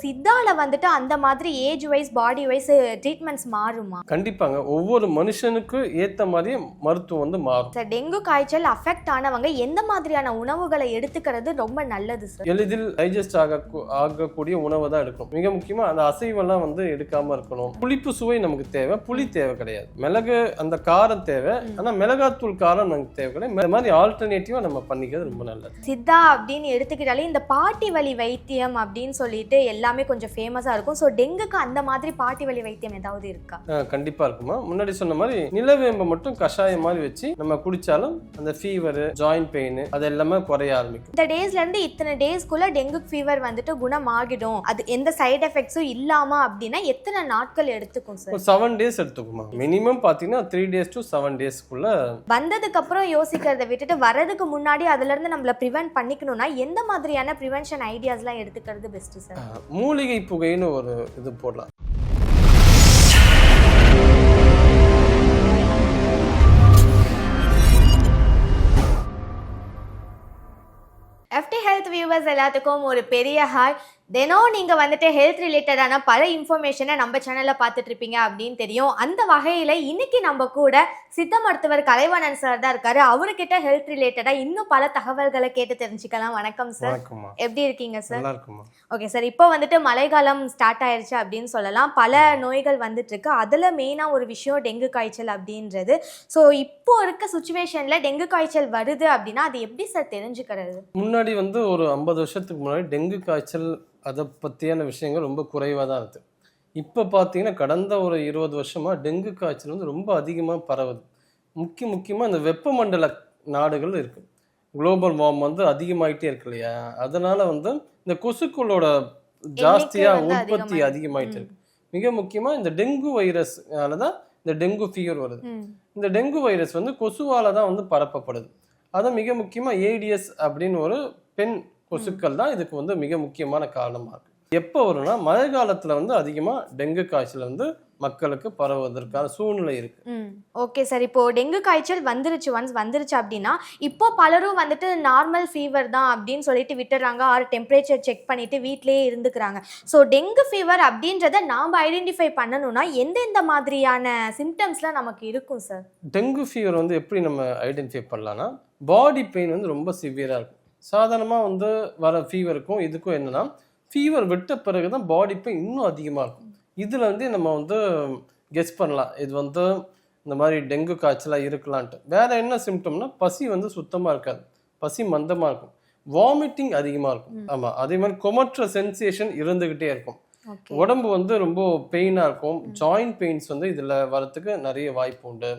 சித்தால வந்துட்டு அந்த மாதிரி age wise body wise treatments மாறுமா? கண்டிப்பாங்க, ஒவ்வொரு மனுஷனுக்கு ஏத்த மாதிரி மருத்துவம் வந்து மாறும். சார், டெங்கு காய்ச்சல் அஃபெக்ட் ஆனவங்க எந்த மாதிரியான உணவுகளை எடுத்துக்கிறது ரொம்ப நல்லது சார்? எளிதில் டைஜஸ்ட் ஆகக்கூடிய உணவை தான் எடுக்கணும். மிக முக்கியமா அந்த அசைவெல்லாம் வந்து எடுக்காம இருக்கணும். புளிப்பு சுவை நமக்கு தேவை, புளி தேவை கிடையாது. மிளகு அந்த காரம் தேவை, ஆனா மிளகாத்தூள் காரம் நமக்கு தேவை கிடையாது. இந்த மாதிரி ஆல்டர்னேட்டிவா நம்ம பண்ணிக்கிறது ரொம்ப நல்லது. சித்தா அப்படின்னு எடுத்துக்கிட்டாலே இந்த பாட்டி வலி வைத்தியம் அப்படின்னு சொல்லிட்டு எல்லாமே கொஞ்சம் ஃபேமஸா இருக்கும். ஸோ டெங்குக்கு அந்த மாதிரி பாட்டி வலி வைத்தியம் ஏதாவது இருக்கா? கண்டிப்பா இருக்குமா. முன்னாடி சொன்ன மாதிரி நிலவேம்பை மட்டும் கஷாயம் மாதிரி வச்சு நம்ம குடிச்சாலும் அந்த ஃபீவர், ஜாயிண்ட் பெயின் அது எல்லாமே குறைய ஆரம்பிக்கும். இந்த டேஸ்ல இருந்து இத்தனை டேஸ்க்குள்ள டெங்கு ஃபீவர் வந்துட்டு குணமாகிடும், அது எந்த சைடு எஃபெக்ட்ஸும் இல்லாம அப்படின்னா எத்தனை நாட்கள் எடுத்துக்கும் சார்? 7 days எடுத்துக்குமா. மினிமம் பாத்தீங்கன்னா 3 days to 7 daysக்குள்ள. வந்ததுக்கு அப்புறம் யோசிக்கிறத விட்டுட்டு வரதுக்கு முன்னாடி அதுல இருந்து நம்மள ப்ரிவென்ட் பண்ணிக்கணும்னா எந்த மாதிரியான ப்ரிவென்ஷன் ஐடியாஸ்லாம் எடுத்துக்கிறது பெஸ்ட் சார்? மூலிகை புகைன்னு ஒரு இது போடலாம். FT Health viewers எல்லாத்துக்கும் ஒரு பெரிய ஹாய். தினம் நீங்கள் வந்துட்டு ஹெல்த் ரிலேட்டடான பல இன்ஃபர்மேஷனை நம்ம சேனலில் பார்த்துட்டு இருப்பீங்க அப்படின்னு தெரியும். அந்த வகையில் இன்னைக்கு நம்ம கூட சித்த மருத்துவர் கலைவாணன் சார் தான் இருக்காரு. அவர்கிட்ட ஹெல்த் ரிலேட்டடாக இன்னும் பல தகவல்களை கேட்டு தெரிஞ்சுக்கலாம். வணக்கம் சார், எப்படி இருக்கீங்க சார்? ஓகே சார், இப்போ வந்துட்டு மழைக்காலம் ஸ்டார்ட் ஆயிடுச்சு அப்படின்னு சொல்லலாம். பல நோய்கள் வந்துட்டு இருக்கு. அதில் மெயினாக ஒரு விஷயம் டெங்கு காய்ச்சல் அப்படின்றது. ஸோ இப்போ இருக்க சுச்சுவேஷனில் டெங்கு காய்ச்சல் வருது அப்படின்னா அது எப்படி சார் தெரிஞ்சுக்கிறது? முன்னாடி வந்து ஒரு 50 வருஷத்துக்கு முன்னாடி டெங்கு காய்ச்சல் அதை பற்றியான விஷயங்கள் ரொம்ப குறைவாக தான் இருக்குது. இப்போ பார்த்தீங்கன்னா கடந்த ஒரு 20 வருஷமாக டெங்கு காய்ச்சல் வந்து ரொம்ப அதிகமாக பரவுது. முக்கியமாக இந்த வெப்பமண்டல நாடுகள் இருக்குது. குளோபல் வார்ம் வந்து அதிகமாகிட்டே இருக்கு இல்லையா, அதனால் வந்து இந்த கொசுக்களோட ஜாஸ்தியாக உற்பத்தி அதிகமாகிட்டு இருக்கு. மிக முக்கியமாக இந்த டெங்கு வைரஸ்னால தான் இந்த டெங்கு ஃபீவர் வருது. இந்த டெங்கு வைரஸ் வந்து கொசுவால் தான் வந்து பரப்பப்படுது. அதை மிக முக்கியமாக ஏடிஎஸ் அப்படின்னு ஒரு பெண் கொசுக்கள் தான் இதுக்கு வந்து மிக முக்கியமான காரணமாக இருக்கு. எப்போ வரும்னா மழை காலத்தில் வந்து அதிகமாக டெங்கு காய்ச்சல் வந்து மக்களுக்கு பரவுவதற்கான சூழ்நிலை இருக்கு. ஓகே சார், இப்போ டெங்கு காய்ச்சல் வந்துருச்சு அப்படின்னா இப்போ பலரும் வந்துட்டு நார்மல் ஃபீவர் தான் அப்படின்னு சொல்லிட்டு விட்டுறாங்க, ஆர் டெம்பரேச்சர் செக் பண்ணிட்டு வீட்டிலேயே இருந்துக்கிறாங்க. ஸோ டெங்கு ஃபீவர் அப்படின்றத நாம் ஐடென்டிஃபை பண்ணணும்னா எந்தெந்த மாதிரியான சிம்டம்ஸ்லாம் நமக்கு இருக்கும் சார்? டெங்கு ஃபீவர் வந்து எப்படி நம்ம ஐடென்டிஃபை பண்ணலாம்னா, பாடி பெயின் வந்து ரொம்ப சிவியராக இருக்கும். சாதாரணமாக வந்து வர ஃபீவருக்கும் இதுக்கும் என்னன்னா, ஃபீவர் விட்ட பிறகு தான் பாடி பெயின் இன்னும் அதிகமாக இருக்கும். இதில் வந்து நம்ம வந்து கெஸ் பண்ணலாம் இது வந்து இந்த மாதிரி டெங்கு காய்ச்சலாக இருக்கலான்ட்டு. வேறு என்ன சிம்டம்னா, பசி வந்து சுத்தமாக இருக்காது, பசி மந்தமாக இருக்கும், வாமிட்டிங் அதிகமாக இருக்கும். ஆமாம், அதே மாதிரி கொமற்ற சென்சேஷன் இருந்துக்கிட்டே இருக்கும். உடம்பு வந்து ரொம்ப பெயினாக இருக்கும். ஜாயிண்ட் பெயின்ஸ் வந்து இதில் வரத்துக்கு நிறைய வாய்ப்பு உண்டு.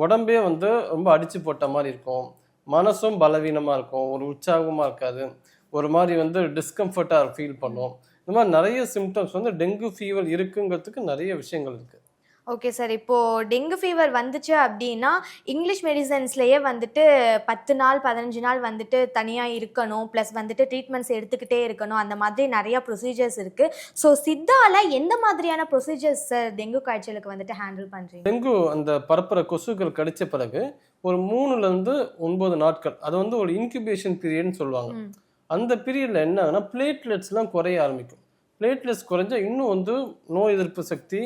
உடம்பே வந்து ரொம்ப அடித்து போட்ட மாதிரி இருக்கும். மனசும் பலவீனமாக இருக்கும், ஒரு உற்சாகமாக இருக்காது, ஒரு மாதிரி வந்து டிஸ்கம்ஃபர்ட்டாக ஃபீல் பண்ணும். இந்த மாதிரி நிறைய சிம்டம்ஸ் வந்து டெங்கு ஃபீவர் இருக்குங்கிறதுக்கு நிறைய விஷயங்கள் இருக்குது. ஓகே சார், இப்போது டெங்கு ஃபீவர் வந்துச்சு அப்படின்னா இங்கிலீஷ் மெடிசன்ஸ்லேயே வந்துட்டு 10 நாள் 15 நாள் வந்துட்டு தனியாக இருக்கணும், ப்ளஸ் வந்துட்டு ட்ரீட்மெண்ட்ஸ் எடுத்துக்கிட்டே இருக்கணும், அந்த மாதிரி நிறையா ப்ரொசீஜர்ஸ் இருக்குது. ஸோ சித்தால எந்த மாதிரியான ப்ரொசீஜர்ஸ் சார் டெங்கு காய்ச்சலுக்கு வந்துட்டு ஹேண்டில் பண்ணுறீங்க? டெங்கு அந்த பரப்புற கொசுக்கள் கடிச்ச பிறகு ஒரு 3லேருந்து 9 நாட்கள் அது வந்து ஒரு இன்குபேஷன் பீரியட்னு சொல்லுவாங்க. அந்த பீரியடில் என்ன ஆகுனா பிளேட்லெட்ஸ்லாம் குறைய ஆரம்பிக்கும். பிளேட்லெட்ஸ் குறைஞ்சா இன்னும் வந்து நோய் எதிர்ப்பு சக்தி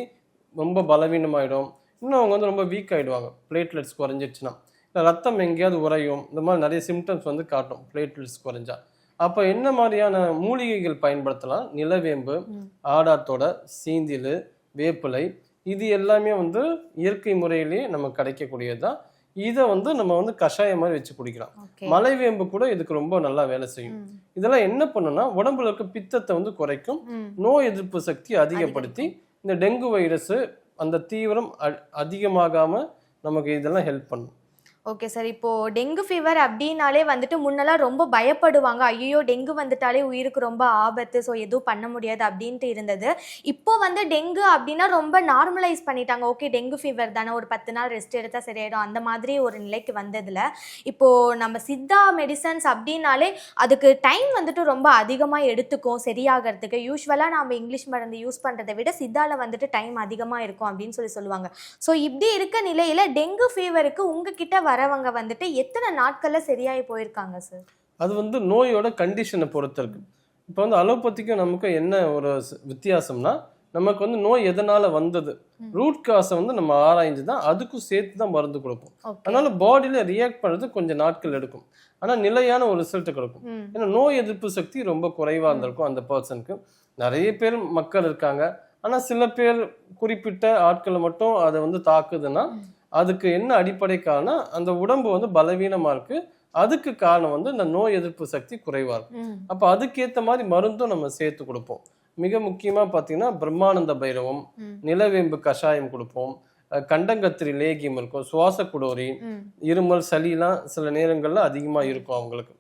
ரொம்ப பலவீனமாயிடும். இன்னும் அவங்க வந்து ரொம்ப வீக் ஆகிடுவாங்க. பிளேட்லெட்ஸ் குறைஞ்சிடுச்சுன்னா இல்லை ரத்தம் எங்கேயாவது உறையும், இந்த மாதிரி நிறைய சிம்டம்ஸ் வந்து காட்டும் பிளேட்லெட்ஸ் குறைஞ்சா. அப்போ என்ன மாதிரியான மூலிகைகள் பயன்படுத்தலாம்? நிலவேம்பு, ஆடாத்தோட, சீந்தில், வேப்பிலை, இது எல்லாமே வந்து இயற்கை முறையிலேயே நமக்கு கிடைக்கக்கூடியது தான். இதை வந்து நம்ம வந்து கஷாயம் மாதிரி வச்சு குடிக்கலாம். மலைவேம்பு கூட இதுக்கு ரொம்ப நல்லா வேலை செய்யும். இதெல்லாம் என்ன பண்ணுன்னா உடம்புல இருக்க பித்தத்தை வந்து குறைக்கும், நோய் எதிர்ப்பு சக்தி அதிகப்படுத்தி இந்த டெங்கு வைரஸ் அந்த தீவிரம் அதிகமாகாம நமக்கு இதெல்லாம் ஹெல்ப் பண்ணும். ஓகே சார், இப்போது டெங்கு ஃபீவர் அப்படின்னாலே வந்துட்டு முன்னெல்லாம் ரொம்ப பயப்படுவாங்க, ஐயோ டெங்கு வந்துட்டாலே உயிருக்கு ரொம்ப ஆபத்து, ஸோ எதுவும் பண்ண முடியாது அப்படின்ட்டு இருந்தது. இப்போ வந்து டெங்கு அப்படின்னா ரொம்ப நார்மலைஸ் பண்ணிட்டாங்க. ஓகே டெங்கு ஃபீவர் தானே, ஒரு 10 நாள் ரெஸ்ட் எடுத்தால் சரியாயிடும், அந்த மாதிரி ஒரு நிலைக்கு வந்ததில் இப்போது நம்ம சித்தா மெடிசன்ஸ் அப்படின்னாலே அதுக்கு டைம் வந்துட்டு ரொம்ப அதிகமாக எடுத்துக்கும் சரியாகிறதுக்கு. யூஸ்வலாக நம்ம இங்கிலீஷ் மருந்து யூஸ் பண்ணுறதை விட சித்தாவில் வந்துட்டு டைம் அதிகமாக இருக்கும் அப்படின்னு சொல்லுவாங்க. ஸோ இப்படி இருக்க நிலையில் டெங்கு ஃபீவருக்கு உங்ககிட்ட வரவங்க வந்துட்டு எத்தனை நாட்கள்ல சரியாகி போயிருக்காங்க சார்? அது வந்து நோயோட கண்டிஷனை பொறுத்து இருக்கு. இப்போ வந்து அலோபதிக்கும் நமக்கு என்ன ஒரு வித்தியாசம்னா, நமக்கு வந்து நோய் எதனால வந்தது, ரூட் காசை வந்து நம்ம ஆராய்ஞ்சு தான் அதுக்கும் சேர்த்து தான் மருந்து கொடுப்போம். அதனால பாடியில ரியாக்ட் பண்ணுறது கொஞ்சம் நாட்கள் எடுக்கும், ஆனால் நிலையான ஒரு ரிசல்ட் கிடைக்கும். ஏன்னா நோய் எதிர்ப்பு சக்தி ரொம்ப குறைவாக இருந்திருக்கும் அந்த பர்சனுக்கு. நிறைய பேர் மக்கள் இருக்காங்க, ஆனால் சில பேர் குறிப்பிட்ட ஆட்களை மட்டும் அதை வந்து தாக்குதுன்னா அதுக்கு என்ன அடிப்படை காரணம், அந்த உடம்பு வந்து பலவீனமாக இருக்கு. அதுக்கு காரணம் வந்து இந்த நோய் எதிர்ப்பு சக்தி குறைவா இருக்கும். அப்போ அதுக்கேற்ற மாதிரி மருந்தும் நம்ம சேர்த்து கொடுப்போம். மிக முக்கியமா பார்த்தீங்கன்னா பிரம்மானந்த பைரவம், நிலவேம்பு கஷாயம் கொடுப்போம், கண்டங்கத்திரி லேகியம் இருக்கும், சுவாச குடோரி, இருமல் சளிலாம் சில நேரங்கள்ல அதிகமா இருக்கும் அவங்களுக்கு.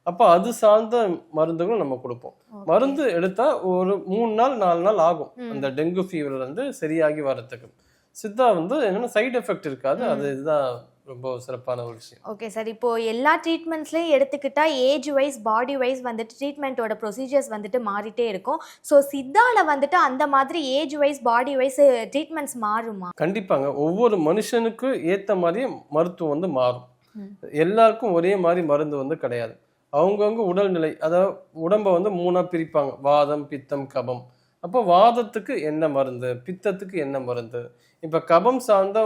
அப்போ அது சார்ந்த மருந்துகள் நம்ம கொடுப்போம். மருந்து எடுத்தா ஒரு 3 நாள் 4 நாள் ஆகும் அந்த டெங்கு ஃபீவர் வந்து சரியாகி வர்றதுக்கு. சித்தா வந்து என்னன்னா சைடு எஃபெக்ட் இருக்காது. அது இதுதான் ரொம்ப சிறப்பான ஒரு விஷயம். ஓகே சார், இப்போ எல்லா ட்ரீட்மெண்ட்ஸ்லையும் எடுத்துக்கிட்டா ஏஜ் வைஸ் பாடி வைஸ் வந்துட்டு ட்ரீட்மெண்ட்டோட ப்ரொசீஜர்ஸ் வந்துட்டு மாறிட்டே இருக்கும். ஸோ சித்தால வந்துட்டு அந்த மாதிரி age wise body wise treatments மாறுமா? கண்டிப்பாங்க. ஒவ்வொரு மனுஷனுக்கு ஏற்ற மாதிரியே மருத்துவம் வந்து மாறும். எல்லாருக்கும் ஒரே மாதிரி மருந்து வந்து கிடையாது. அவங்கவுங்க உடல்நிலை, அதாவது உடம்பை வந்து 3ஆக பிரிப்பாங்க: வாதம், பித்தம், கபம். அப்போ வாதத்துக்கு என்ன மருந்து, பித்தத்துக்கு என்ன மருந்து. இப்போ கபம் சார்ந்த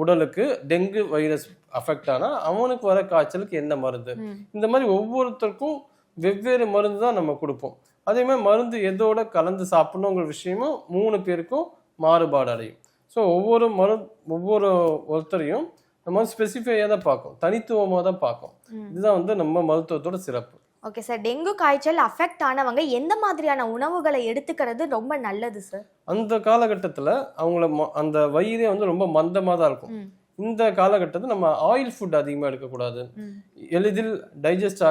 உடலுக்கு டெங்கு வைரஸ் அஃபெக்ட் ஆனால் அவனுக்கு வர காய்ச்சலுக்கு என்ன மருந்து, இந்த மாதிரி ஒவ்வொருத்தருக்கும் வெவ்வேறு மருந்து தான் நம்ம கொடுப்போம். அதே மாதிரி மருந்து எதோட கலந்து சாப்பிடணுங்கிற விஷயமும் 3 பேருக்கும் மாறுபாடு அடையும். ஸோ ஒவ்வொரு ஒருத்தரையும் நம்ம ஸ்பெசிஃபையாக தான் பார்க்கும், தனித்துவமாக தான் பார்க்கும். இதுதான் வந்து நம்ம மருத்துவத்தோட சிறப்பு. ஓகே சார், டெங்கு காய்ச்சல் அஃபெக்ட் ஆனவங்க எந்த மாதிரியான உணவுகளை எடுத்துக்கிறது ரொம்ப நல்லது சார்? அந்த காலகட்டத்தில் அவங்கள அந்த வயிறே வந்து ரொம்ப மந்தமாக தான் இருக்கும். இந்த காலகட்டத்தில் நம்ம ஆயில் ஃபுட் அதிகமாக எடுக்கக்கூடாது. எளிதில் டைஜஸ்ட்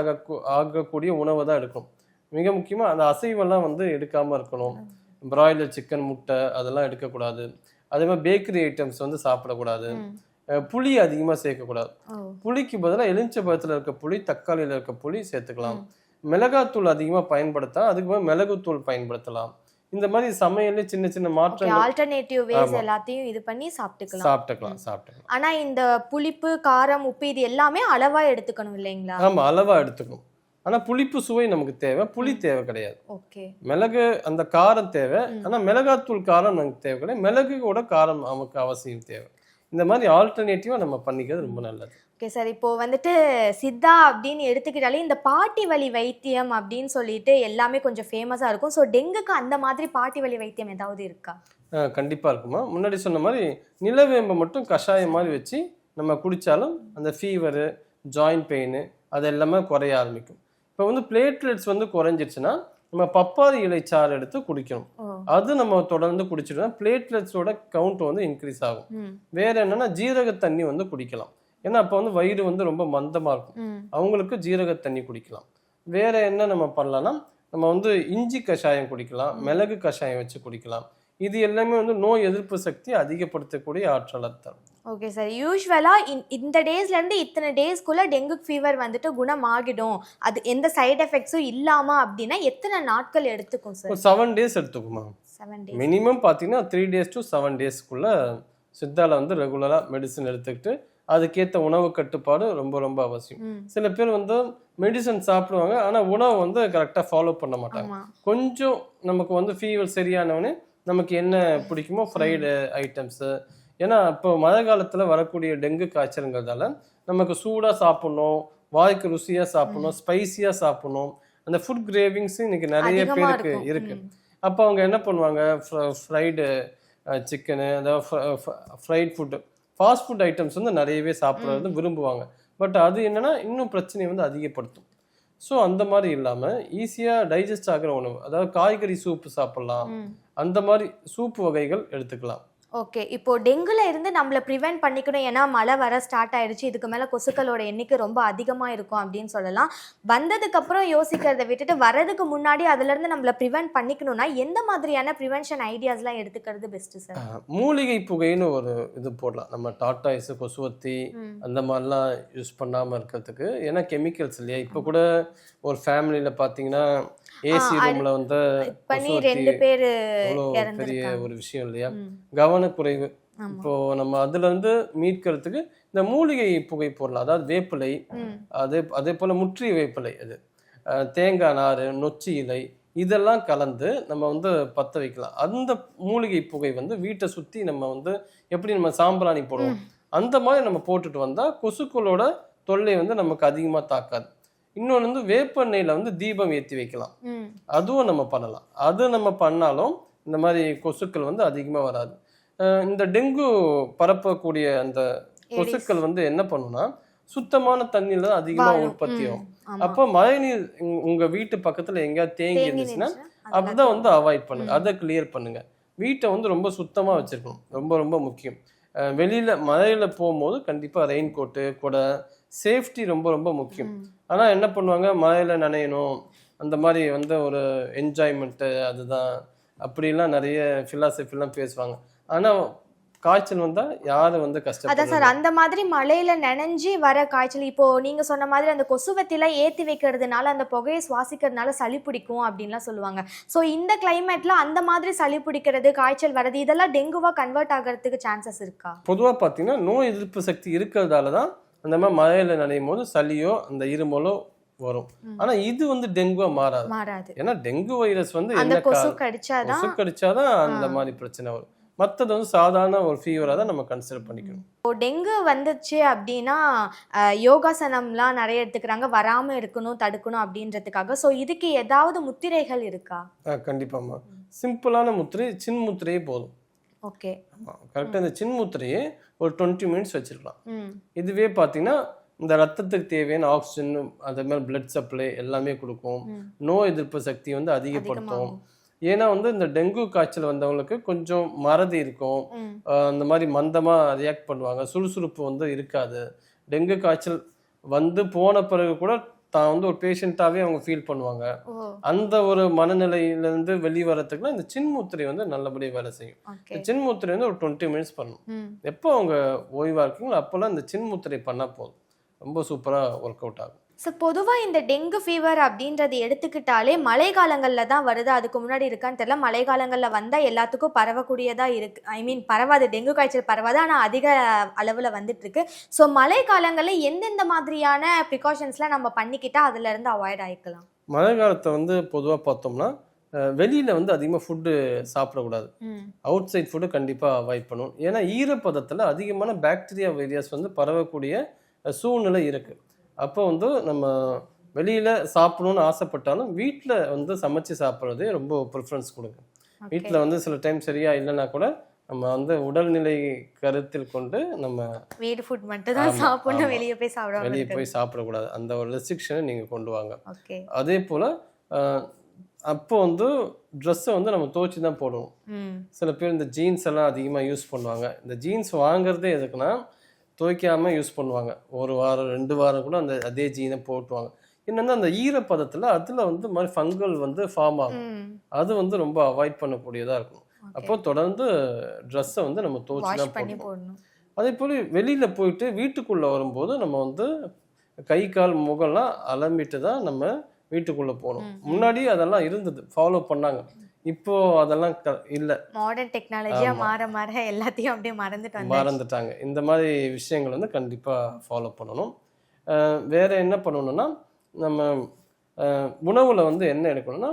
ஆகக்கூடிய உணவை தான் எடுக்கணும். மிக முக்கியமாக அந்த அசைவெல்லாம் வந்து எடுக்காமல் இருக்கணும். பிராய்லர் சிக்கன், முட்டை அதெல்லாம் எடுக்கக்கூடாது. அதே மாதிரி பேக்கரி ஐட்டம்ஸ் வந்து சாப்பிடக்கூடாது. புளி அதிகமாக சேர்க்கக்கூடாது. புளிக்கு பதிலாக எலுமிச்சை பழத்தில் இருக்க புளி, தக்காளியில் இருக்க புளி சேர்த்துக்கலாம். மிளகாத்தூள் அதிகமாக பயன்படுத்தா அதுக்கு பதில் மிளகுத்தூள் பயன்படுத்தலாம். இந்த மாதிரி சமையல்ல சின்ன சின்ன மாற்றங்கள், ஆல்டர்னேட்டிவ் வேஸ் எல்லாத்தையும் இது பண்ணி சாப்பிட்டுக்கலாம். ஆனா இந்த புளிப்பு, காரம், உப்பு இது எல்லாமே அளவா எடுத்துக்கணும் இல்லைங்களா? ஆமா, அளவா எடுத்துக்கணும். ஆனா புளிப்பு சுவை நமக்கு தேவை, புளி தேவை கிடையாது. மிளகு அந்த காரம் தேவை, ஆனா மிளகாத்தூள் காரம் நமக்கு தேவை கிடையாது. மிளகுவோட காரம் நமக்கு அவசியம் தேவை. இந்த மாதிரி ஆல்டர்னேட்டிவா நம்ம பண்ணிக்கிறது ரொம்ப நல்லது. ஓகே சார், இப்போ வந்துட்டு சித்தா அப்படின்னு எடுத்துக்கிட்டாலே இந்த பாட்டி வலி வைத்தியம் அப்படின்னு சொல்லிட்டு எல்லாமே கொஞ்சம் ஃபேமஸாக இருக்கும். ஸோ டெங்குக்கு அந்த மாதிரி பாட்டி வலி வைத்தியம் ஏதாவது இருக்கா? கண்டிப்பாக இருக்குமா. முன்னாடி சொன்ன மாதிரி நிலவேம்பை மட்டும் கஷாயம் மாதிரி வச்சு நம்ம குடித்தாலும் அந்த ஃபீவரு, ஜாயின்ட் பெயின் அது எல்லாமே குறைய ஆரம்பிக்கும். இப்போ வந்து பிளேட்லெட்ஸ் வந்து குறைஞ்சிருச்சுன்னா நம்ம பப்பாளி இலை சாறு எடுத்து குடிக்கணும். அது நம்ம தொடர்ந்து குடிச்சிட்டோம்னா பிளேட்லெட்ஸோட கவுண்ட் வந்து இன்க்ரீஸ் ஆகும். வேற என்னன்னா ஜீரக தண்ணி வந்து குடிக்கலாம். ஏன்னா அப்போ வந்து வயிறு வந்து ரொம்ப மந்தமா இருக்கும், அவங்களுக்கு ஜீரக தண்ணி குடிக்கலாம். வேற என்ன நம்ம பண்ணலாம்னா நம்ம வந்து இஞ்சி கஷாயம் குடிக்கலாம், மிளகு கஷாயம் வச்சு குடிக்கலாம். இது எல்லாமே வந்து நோய் எதிர்ப்பு சக்தி அதிகப்படுத்தக்கூடிய ஆற்றலை தரும். ஓகே சார், யூஸ்வலாக இந்த டேஸ்லேருந்து இத்தனை டேஸ்க்குள்ளே டெங்கு ஃபீவர் வந்துட்டு குணமாகிடும், அது எந்த சைட் எஃபெக்ட்ஸும் இல்லாமல் அப்படின்னா எத்தனை நாட்கள் எடுத்துக்கும் சார்? ஒரு 7 days எடுத்துக்குமா. 7 days மினிமம் பார்த்தீங்கன்னா 3 days to 7 daysக்குள்ளே சித்தால வந்து ரெகுலராக மெடிசன் எடுத்துக்கிட்டு அதுக்கேற்ற உணவு கட்டுப்பாடு ரொம்ப ரொம்ப அவசியம். சில பேர் வந்து மெடிசன் சாப்பிடுவாங்க, ஆனால் உணவு வந்து கரெக்டாக ஃபாலோ பண்ண மாட்டாங்க. கொஞ்சம் நமக்கு வந்து ஃபீவர் சரியானவனே நமக்கு என்ன பிடிக்குமோ ஃப்ரைடு ஐட்டம்ஸு, ஏன்னா இப்போ மழை காலத்தில் வரக்கூடிய டெங்கு காய்ச்சலுங்கிறதால நமக்கு சூடாக சாப்பிட்ணும், வாய்க்கு ருசியாக சாப்பிட்ணும், ஸ்பைசியாக சாப்பிட்ணும். அந்த ஃபுட் கிரேவிங்ஸ் இன்னைக்கு நிறைய பேருக்கு இருக்கு. அப்போ அவங்க என்ன பண்ணுவாங்க, ஃப்ரைடு சிக்கனு, அதாவது fried food, fast food items வந்து நிறையவே சாப்பிட்றது விரும்புவாங்க. பட் அது என்னன்னா இன்னும் பிரச்சனையை வந்து அதிகப்படுத்தும். ஸோ அந்த மாதிரி இல்லாமல் ஈஸியாக டைஜஸ்ட் ஆகிற உணவு, அதாவது காய்கறி சூப்பு சாப்பிட்லாம், அந்த மாதிரி சூப்பு வகைகள் எடுத்துக்கலாம். ஓகே, இப்போ டெங்குல இருந்து நம்மளை ப்ரிவென்ட் பண்ணிக்கணும். ஏன்னா மழை வர ஸ்டார்ட் ஆயிடுச்சு, இதுக்கு மேலே கொசுக்களோட எண்ணிக்கை ரொம்ப அதிகமாக இருக்கும் அப்படின்னு சொல்லலாம். வந்ததுக்கப்புறம் யோசிக்கிறத விட்டுட்டு வரதுக்கு முன்னாடி அதுலேருந்து நம்மளை ப்ரிவென்ட் பண்ணிக்கணும்னா எந்த மாதிரியான ப்ரிவென்ஷன் ஐடியாஸ்லாம் எடுத்துக்கிறது பெஸ்ட்டு சார்? மூலிகை புகைன்னு ஒரு இது போடலாம். நம்ம டாட்டாய்ஸு, கொசுவத்தி அந்த மாதிரிலாம் யூஸ் பண்ணாமல் இருக்கிறதுக்கு. ஏன்னா கெமிக்கல்ஸ் இல்லையா. இப்போ கூட ஒரு ஃபேமிலியில் பார்த்தீங்கன்னா ஏசி ரூம்ல வந்து பெரிய ஒரு விஷயம் இல்லையா, கவனக்குறைவு. இப்போ நம்ம அதுல இருந்து மீட்கிறதுக்கு இந்த மூலிகை புகை போடலாம். அதாவது வேப்பிலை, அதே போல முற்றிய வேப்பிலை, அது தேங்காய் நாறு, நொச்சி இலை, இதெல்லாம் கலந்து நம்ம வந்து பற்ற வைக்கலாம். அந்த மூலிகை புகை வந்து வீட்டை சுற்றி நம்ம வந்து எப்படி நம்ம சாம்பிராணி போடுவோம் அந்த மாதிரி நம்ம போட்டுட்டு வந்தால் கொசுக்களோட தொல்லை வந்து நமக்கு அதிகமாக தாக்காது. இன்னொன்று வந்து வேப்பெண்ணெயில் வந்து தீபம் ஏற்றி வைக்கலாம், அதுவும் நம்ம பண்ணலாம். அது நம்ம பண்ணாலும் இந்த மாதிரி கொசுக்கள் வந்து அதிகமாக வராது. இந்த டெங்கு பரப்பக்கூடிய அந்த கொசுக்கள் வந்து என்ன பண்ணுன்னா சுத்தமான தண்ணியில தான் அதிகமாக உற்பத்தி ஆகும். அப்போ மழைநீர் உங்க வீட்டு பக்கத்துல எங்கேயாவது தேங்கி இருந்துச்சுன்னா அப்படிதான் வந்து அவாய்ட் பண்ணுங்க, அதை கிளியர் பண்ணுங்க. வீட்டை வந்து ரொம்ப சுத்தமா வச்சிருக்கணும், ரொம்ப ரொம்ப முக்கியம். வெளியில மழையில போகும்போது கண்டிப்பா ரெயின் கோட்டு கூட சேஃப்டி ரொம்ப ரொம்ப முக்கியம். ஆனா என்ன பண்ணுவாங்க, மழையில நனையணும் அந்த மாதிரி வந்து ஒரு என்ஜாய்மெண்ட்டு அதுதான் அப்படிலாம் நிறைய ஃபிலாசபிலாம் பேசுவாங்க. ஆனா காய்ச்சல் வந்தா யாரும் வந்து அதான் கஷ்டப்படுறாங்க. சார், அந்த மாதிரி மழையில நனைஞ்சி வர காய்ச்சல், இப்போ நீங்க சொன்ன மாதிரி அந்த கொசுவத்திலாம் ஏத்தி வைக்கிறதுனால அந்த புகையை சுவாசிக்கிறதுனால சளி பிடிக்கும் அப்படின்லாம் சொல்லுவாங்க. ஸோ இந்த கிளைமேட்ல அந்த மாதிரி சளி பிடிக்கிறது, காய்ச்சல் வர்றது, இதெல்லாம் டெங்குவா கன்வெர்ட் ஆகிறதுக்கு சான்சஸ் இருக்கா? பொதுவா பாத்தீங்கன்னா நோய் எதிர்ப்பு சக்தி இருக்கிறதால தான் அந்த மாதிரி மழையில நனையும் போது சளியோ அந்த இருமலோ வரும். ஆனா இது வந்து டெங்குவா மாறாது. ஏன்னா டெங்கு வைரஸ் வந்து அந்த என்ன கொசு கடிச்சாதான் கொசு கடிச்சாதான் அந்த மாதிரி பிரச்சனை வரும். மற்றது வந்து சாதாரண ஒரு ஃபீவரா தான் நம்ம கன்சிடர் பண்ணிக்கணும். இப்போ டெங்கு வந்துச்சு அப்படின்னா யோகாசனம்லாம் நிறைய எடுத்துக்கிறாங்க, வராம இருக்கணும் தடுக்கணும் அப்படின்றதுக்காக. ஸோ இதுக்கு ஏதாவது முத்திரைகள் இருக்கா? கண்டிப்பாமா. சிம்பிளான முத்திரை சின் முத்திரையே போதும். ஓகே, கரெக்டாக இந்த சின் முத்திரையே ஒரு 20 மினிட்ஸ் வச்சிருக்கலாம். இதுவே பார்த்தீங்கன்னா இந்த ரத்தத்துக்கு தேவையான ஆக்சிஜன் அதே மாதிரி பிளட் சப்ளை எல்லாமே கொடுக்கும். நோய் எதிர்ப்பு சக்தி வந்து அதிகப்படுத்தும். ஏன்னா வந்து இந்த டெங்கு காய்ச்சல் வந்தவங்களுக்கு கொஞ்சம் மறதி இருக்கும், அந்த மாதிரி மந்தமா ரியாக்ட் பண்ணுவாங்க, சுறுசுறுப்பு வந்து இருக்காது. டெங்கு காய்ச்சல் வந்து போன பிறகு கூட தான் வந்து ஒரு பேஷண்டாவே அவங்க ஃபீல் பண்ணுவாங்க. அந்த ஒரு மனநிலையிலிருந்து வெளிவரத்துக்குலாம் இந்த சின்முத்திரை வந்து நல்லபடியாக வேலை செய்யும். இந்த சின்முத்திரை வந்து ஒரு 20 மினிட்ஸ் பண்ணணும். எப்போ அவங்க ஓய்வா இருக்கீங்களோ அப்போல்லாம் இந்த சின்முத்திரை பண்ணா போதும், ரொம்ப சூப்பரா ஒர்க் அவுட் ஆகும். ஸோ பொதுவாக இந்த டெங்கு ஃபீவர் அப்படின்றது எடுத்துக்கிட்டாலே மழை காலங்களில் தான் வருது, அதுக்கு முன்னாடி இருக்கான்னு தெரியல. மழை காலங்களில் வந்தால் எல்லாத்துக்கும் பரவக்கூடியதாக இருக்குது. ஐ மீன் பரவாது, டெங்கு காய்ச்சல் பரவாது, ஆனால் அதிக அளவில் வந்துட்டுருக்கு. ஸோ மழை காலங்களில் எந்தெந்த மாதிரியான ப்ரிகாஷன்ஸ்லாம் நம்ம பண்ணிக்கிட்டால் அதிலேருந்து அவாய்ட் ஆகிக்கலாம்? மழை காலத்தை வந்து பொதுவாக பார்த்தோம்னா வெளியில் வந்து அதிகமாக ஃபுட்டு சாப்பிடக்கூடாது. அவுட் சைட் ஃபுட்டு கண்டிப்பாக அவாய்ட் பண்ணணும். ஏன்னா ஈரப்பதத்தில் அதிகமான பாக்டீரியா வைரஸ் வந்து பரவக்கூடிய சூழ்நிலை இருக்குது. அப்போ வந்து நம்ம வெளியில் சாப்பிடணும்னு ஆசைப்பட்டாலும் வீட்டில் வந்து சமைச்சு சாப்பிட்றதே ரொம்ப ப்ரிஃபரன்ஸ் கொடுங்க. வீட்டில் வந்து சில டைம் சரியா இல்லைன்னா கூட நம்ம வந்து உடல்நிலை கருத்தில் கொண்டு நம்ம வீடு ஃபுட் மட்டும் தான் சாப்பிடணும், வெளியே போய் சாப்பிடக்கூடாது. அந்த ஒரு ரெஸ்ட்ரிக்ஷனை நீங்கள் கொண்டு வாங்க. அதே போல் அப்போ வந்து ட்ரெஸ்ஸை வந்து நம்ம துவைச்சி தான் போடுவோம். சில பேர் இந்த ஜீன்ஸ் எல்லாம் அதிகமாக யூஸ் பண்ணுவாங்க. இந்த ஜீன்ஸ் வாங்குறதே எதுக்குன்னா துவைக்காமல் யூஸ் பண்ணுவாங்க. ஒரு வாரம் 2 வாரம் கூட அந்த அதே ஜீனை போட்டுவாங்க. என்னன்னா அந்த ஈரப்பதத்தில் அதில் வந்து மாதிரி ஃபங்கல் வந்து ஃபார்ம் ஆகும். அது வந்து ரொம்ப அவாய்ட் பண்ணக்கூடியதாக இருக்கும். அப்போ தொடர்ந்து ட்ரெஸ்ஸை வந்து நம்ம துவைச்சி தான் போடணும். அதே போல் வெளியில் போயிட்டு வீட்டுக்குள்ளே வரும்போது நம்ம வந்து கை கால் முகம்லாம் அலம்பிட்டு தான் நம்ம வீட்டுக்குள்ளே போகணும். முன்னாடி அதெல்லாம் இருந்தது, ஃபாலோ பண்ணாங்க. இப்போ அதெல்லாம் இல்லை. மாடர்ன் டெக்னாலஜியா மாற எல்லாத்தையும் அப்படியே மறந்துட்டாங்க. இந்த மாதிரி விஷயங்கள் வந்து கண்டிப்பாக ஃபாலோ பண்ணணும். வேற என்ன பண்ணணும்னா நம்ம உணவுல வந்து என்ன எடுக்கணும்னா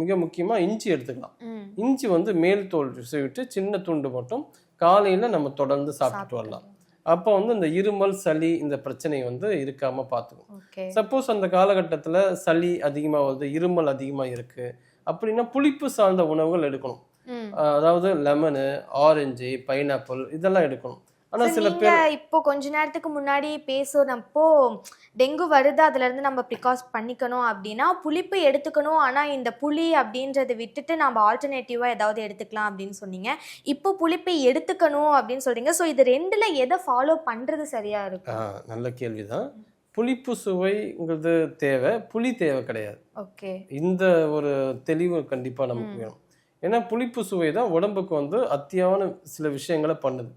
மிக முக்கியமாக இஞ்சி எடுத்துக்கலாம். இஞ்சி வந்து மேல் தோல் விட்டு சின்ன துண்டு மட்டும் காலையில் நம்ம தொடர்ந்து சாப்பிட்டுட்டு வரலாம். அப்போ வந்து இந்த இருமல் சளி இந்த பிரச்சனை வந்து இருக்காம பார்த்துக்கும். சப்போஸ் அந்த காலகட்டத்தில் சளி அதிகமாக வருது, இருமல் அதிகமாக இருக்கு அப்படின்னா புளிப்பு சார்ந்த உணவுகள் எடுக்கணும். அதாவது லெமனு, ஆரஞ்சு, பைனாப்பிள் இதெல்லாம் எடுக்கணும். ஆனா சில பேர் இப்போ கொஞ்ச நேரத்துக்கு முன்னாடி பேசுறப்போ டெங்கு வருது, அதுல இருந்து நம்ம ப்ரிகாஸ் பண்ணிக்கணும் அப்படின்னா புளிப்பு எடுத்துக்கணும், ஆனா இந்த புளி அப்படின்றத விட்டுட்டு நம்ம ஆல்டர்னேட்டிவா ஏதாவது எடுத்துக்கலாம் அப்படின்னு சொன்னீங்க. இப்போ புளிப்பை எடுத்துக்கணும் அப்படின்னு சொல்றீங்க. ஸோ இது ரெண்டுல எதை ஃபாலோ பண்றது சரியா இருக்கும்? நல்ல கேள்விதான். புளிப்பு சுவைங்கிறது தேவை, புளி தேவை கிடையாது. ஓகே, இந்த ஒரு தெளிவு கண்டிப்பா நமக்கு வேணும். ஏன்னா புளிப்பு சுவை தான் உடம்புக்கு வந்து அத்தியான சில விஷயங்களை பண்ணுது.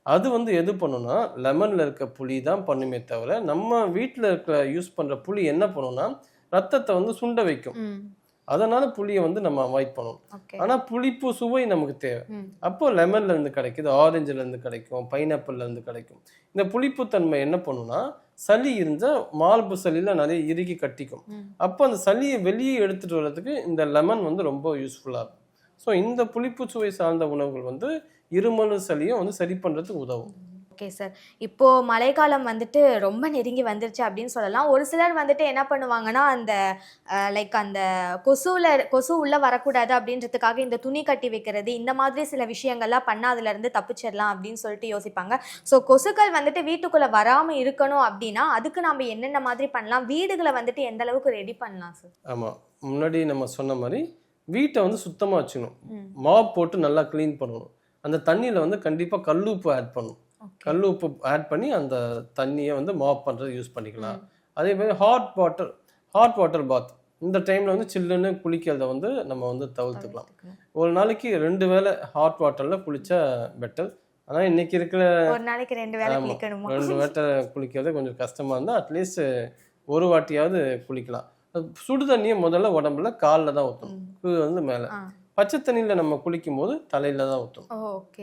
அது வந்து எது பண்ணுன்னா லெமன்ல இருக்க புளி தான் பண்ணுமே தவிர நம்ம வீட்டில் இருக்க யூஸ் பண்ற புளி என்ன பண்ணுன்னா ரத்தத்தை வந்து சுண்ட வைக்கும். அதனால புளியை வந்து நம்ம அவாய்ட் பண்ணணும். ஓகே. ஆனா புளிப்பு சுவை நமக்கு தேவை. அப்போ லெமன்ல இருந்து கிடைக்குது, ஆரஞ்சுல இருந்து கிடைக்கும், பைனாப்பிள்ல இருந்து கிடைக்கும். இந்த புளிப்பு தன்மை என்ன பண்ணும்னா சளி இருந்தா மார்பு சளியில நிறைய இறுகி கட்டிக்கும். அப்போ அந்த சளியை வெளியே எடுத்துட்டு வர்றதுக்கு இந்த லெமன் வந்து ரொம்ப யூஸ்ஃபுல்லா இருக்கும். ஸோ இந்த புளிப்பு சுவை சார்ந்த உணவுகள் வந்து இருமல் சளியும் வந்து சரி பண்றதுக்கு உதவும். Okay sir. இப்போ மழைக்காலம் வந்துட்டு ரொம்ப நெருங்கி வந்துருச்சு அப்படின்னு சொல்லலாம். ஒரு சிலர் வந்துட்டு என்ன பண்ணுவாங்கன்னா, அந்த லைக் அந்த கொசு உள்ள வரக்கூடாது அப்படின்றதுக்காக இந்த துணி கட்டி வைக்கிறது, இந்த மாதிரி சில விஷயங்கள்லாம் பண்ணா அதுலேருந்து தப்பிச்சிடலாம் அப்படின்னு சொல்லிட்டு யோசிப்பாங்க. ஸோ கொசுக்கள் வந்துட்டு வீட்டுக்குள்ளே வராமல் இருக்கணும் அப்படின்னா அதுக்கு நம்ம என்னென்ன மாதிரி பண்ணலாம்? வீடுகளை வந்துட்டு எந்த அளவுக்கு ரெடி பண்ணலாம் சார்? ஆமாம், முன்னாடி நம்ம சொன்ன மாதிரி வீட்டை வந்து சுத்தமாக வச்சுக்கணும். மாப் போட்டு நல்லா க்ளீன் பண்ணணும். அந்த தண்ணியில் வந்து கண்டிப்பாக கல்லுப்பு ஆட் பண்ணணும். கல் உப்பு ஆட் பண்ணி அந்த தண்ணியை வந்து மாப் பண்ணுறது யூஸ் பண்ணிக்கலாம். அதே மாதிரி ஹாட் வாட்டர் பாத் இந்த டைமில் வந்து சில்லுன்னு குளிக்கிறத வந்து நம்ம வந்து தவிர்த்துக்கலாம். ஒரு நாளைக்கு 2 வேளை ஹாட் வாட்டரில் குளித்தா பெட்டர். ஆனால் இன்னைக்கு இருக்கிற ஒரு நாளைக்கு 2 வேளை குளிக்கணுமா? 2 வேட்டை குளிக்கிறது கொஞ்சம் கஷ்டமாக இருந்தால் அட்லீஸ்ட் ஒரு வாட்டியாவது குளிக்கலாம். சுடு தண்ணியை முதல்ல உடம்புல காலில் தான் ஊற்றணும், இது வந்து மேலே. பச்சை தண்ணியில் நம்ம குளிக்கும் போது தலையில தான் ஊற்றணும்.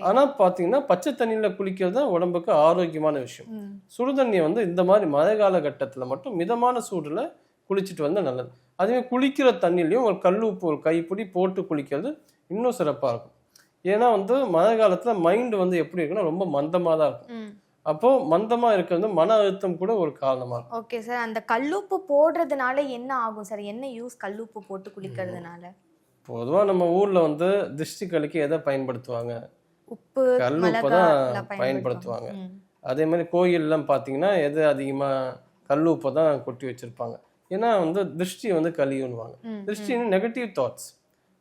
ஆனால் பார்த்தீங்கன்னா பச்சை தண்ணியில் குளிக்கிறது தான் உடம்புக்கு ஆரோக்கியமான விஷயம். சுடு தண்ணியை வந்து இந்த மாதிரி மழை காலகட்டத்தில் மட்டும் மிதமான சூடில் குளிச்சுட்டு வந்தால் நல்லது. அதுவே குளிக்கிற தண்ணிலையும் ஒரு கல் உப்பு ஒரு கைப்பிடி போட்டு குளிக்கிறது இன்னும் சிறப்பாக இருக்கும். ஏன்னா வந்து மழை காலத்தில் மைண்டு வந்து எப்படி இருக்குன்னா ரொம்ப மந்தமாக தான் இருக்கும். அப்போ மந்தமாக இருக்கிறது மன அழுத்தம் கூட ஒரு காரணமாக இருக்கும். Okay sir. அந்த கல்லுப்பு போடுறதுனால என்ன ஆகும் சார்? என்ன யூஸ் கல்லுப்பு போட்டு குளிக்கிறதுனால? பொதுவாக நம்ம ஊர்ல வந்து திருஷ்டி கழிக்க எதை பயன்படுத்துவாங்க? உப்பு, கல் உப்பை தான் பயன்படுத்துவாங்க. அதே மாதிரி கோயிலெலாம் பார்த்தீங்கன்னா எது அதிகமாக கல் உப்பை தான் கொட்டி வச்சிருப்பாங்க. ஏன்னா வந்து திருஷ்டி வந்து கழிவுன்னுவாங்க. திருஷ்டின்னு நெகட்டிவ் தாட்ஸ்,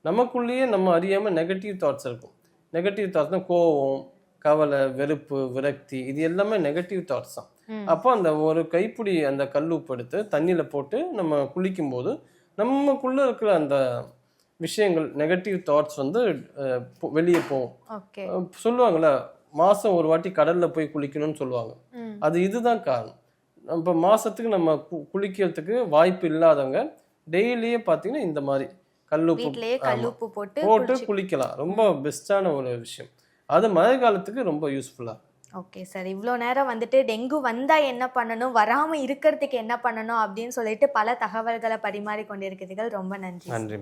நமக்குள்ளேயே நம்ம அறியாமல் நெகட்டிவ் தாட்ஸ் இருக்கும். நெகட்டிவ் தாட்ஸ்னால் கோவம், கவலை, வெறுப்பு, விரக்தி, இது எல்லாமே நெகட்டிவ் தாட்ஸ் தான். அப்போ அந்த ஒரு கைப்பிடி அந்த கல் உப்பு எடுத்து தண்ணியில் போட்டு நம்ம குளிக்கும்போது நமக்குள்ளே இருக்கிற அந்த விஷயங்கள் நெகட்டிவ் தாட்ஸ் வந்து வெளியே போகும். சொல்லுவாங்கள்ல, மாதம் ஒரு வாட்டி கடலில் போய் குளிக்கணும்னு சொல்லுவாங்க. அது இதுதான் காரணம். இப்போ மாதத்துக்கு நம்ம குளிக்கிறதுக்கு வாய்ப்பு இல்லாதவங்க டெய்லியே பார்த்தீங்கன்னா இந்த மாதிரி கல்லுப்பு போட்டு குளிக்கலாம். ரொம்ப பெஸ்ட்டான ஒரு விஷயம். அது மழை காலத்துக்கு ரொம்ப யூஸ்ஃபுல்லாக. Okay sir. இவ்வளோ நேரம் வந்துட்டு டெங்கு வந்தால் என்ன பண்ணணும், வராமல் இருக்கிறதுக்கு என்ன பண்ணணும் அப்படின்னு சொல்லிட்டு பல தகவல்களை பரிமாறி கொண்டிருக்கிறீர்கள். ரொம்ப நன்றி. நன்றி.